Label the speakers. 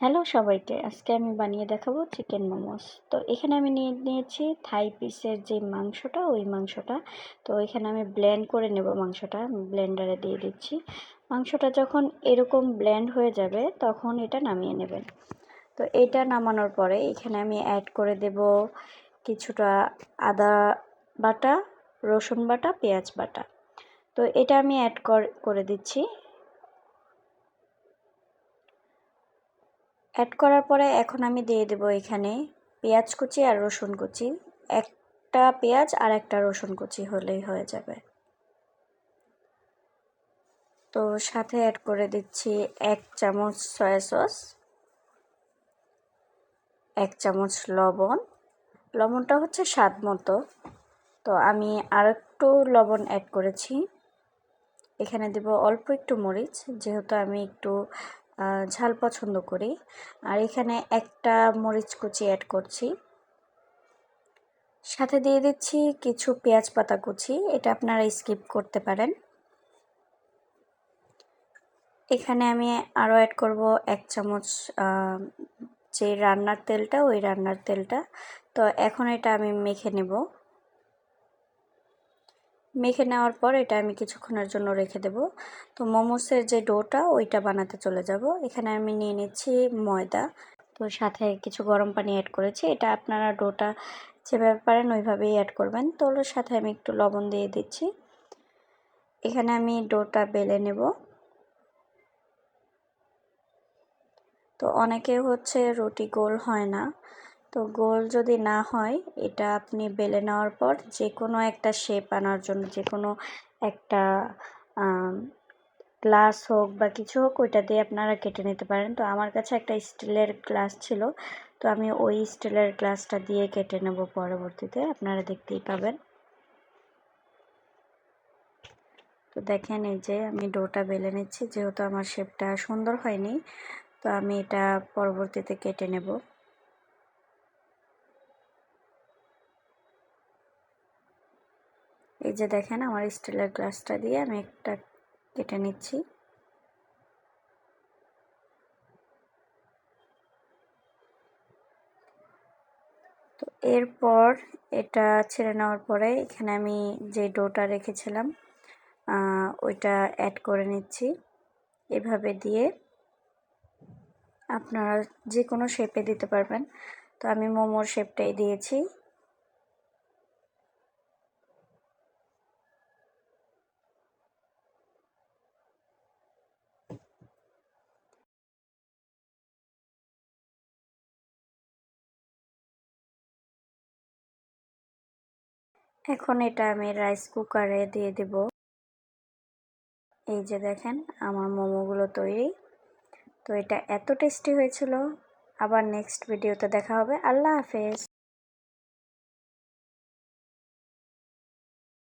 Speaker 1: Hello সবাইকে, আজকে আমি বানিয়ে দেখাবো চিকেন মোমোস। তো এখানে আমি নিয়েছি থাই পিসের যে মাংসটা, ওই মাংসটা। তো এখানে আমি ব্লেন্ড করে নেব মাংসটা, ব্লেন্ডারে দিয়ে দিচ্ছি। মাংসটা যখন এরকম ব্লেন্ড হয়ে যাবে তখন এটা নামিয়ে নেবেন। তো এটা নামানোর পরে এখানে আমি অ্যাড করে দেব কিছুটা আদা বাটা, রসুন বাটা, পেঁয়াজ বাটা। তো এটা আমি অ্যাড করে দিচ্ছি। অ্যাড করার পরে এখন আমি দিয়ে দেব এখানে পেঁয়াজ কুচি আর রসুন কুচি। একটা পেঁয়াজ আর একটা রসুন কুচি হলেই হয়ে যাবে। তো সাথে অ্যাড করে দিচ্ছি 1 চামচ সয়া সস, 1 চামচ লবণ। লবণটা হচ্ছে স্বাদ মতো। তো আমি আর একটু লবণ অ্যাড করেছি। এখানে দেব অল্প একটু মরিচ, যেহেতু আমি একটু ঝাল পছন্দ করি। আর এখানে একটা মরিচ কুচি অ্যাড করছি। সাথে দিয়ে দিচ্ছি কিছু পেঁয়াজ পাতা কুচি, এটা আপনারা স্কিপ করতে পারেন। এখানে আমি আরও অ্যাড করব 1 চামচ যে রান্নার তেলটা, ওই রান্নার তেলটা। তো এখন এটা আমি মেখে নেব। মেখে নেওয়ার পর এটা আমি কিছুক্ষণের জন্য রেখে দেব। তো মোমোসের যে ডোটা, ওইটা বানাতে চলে যাব। এখানে আমি নিয়ে নিচ্ছি ময়দা। তো সাথে কিছু গরম পানি অ্যাড করেছি। এটা আপনারা ডোটা যেভাবে পারেন ওইভাবেই অ্যাড করবেন। তো ওর সাথে আমি একটু লবণ দিয়ে দিচ্ছি। এখানে আমি ডোটা বেলে নেব। তো অনেকে হচ্ছে রুটি গোল হয় না। তো গোল যদি না হয়, এটা আপনি বেলে নেওয়ার পর যে কোনো একটা শেপ আনার জন্য, যে কোনো একটা গ্লাস হোক বা কিছু হোক, ওইটা দিয়ে আপনারা কেটে নিতে পারেন। তো আমার কাছে একটা স্টিলের গ্লাস ছিল, তো আমি ওই স্টিলের গ্লাসটা দিয়ে কেটে নেব পরবর্তীতে, আপনারা দেখতেই পাবেন। তো দেখেন, এই যে আমি ডোটা বেলে নিচ্ছি। যেহেতু আমার শেপটা সুন্দর হয়নি, তো আমি এটা পরবর্তীতে কেটে নেব। এই যে দেখেন, আমার স্টিলের গ্লাসটা দিয়ে আমি একটা কেটে নিচ্ছি। তো এরপর এটা ছেড়ে নেওয়ার পরে এখানে আমি যে ডোটা রেখেছিলাম ওইটা অ্যাড করে নিচ্ছি। এভাবে দিয়ে আপনারা যে কোনো শেপে দিতে পারবেন। তো আমি মোমোর শেপটাই দিয়েছি। এখন এটা আমি রাইস কুকারে দিয়ে দেব। এই যে দেখেন, আমার মোমোগুলো তৈরি। তো এটা এত টেস্টি হয়েছিল। আবার নেক্সট ভিডিওতে দেখা হবে। আল্লাহ হাফেজ।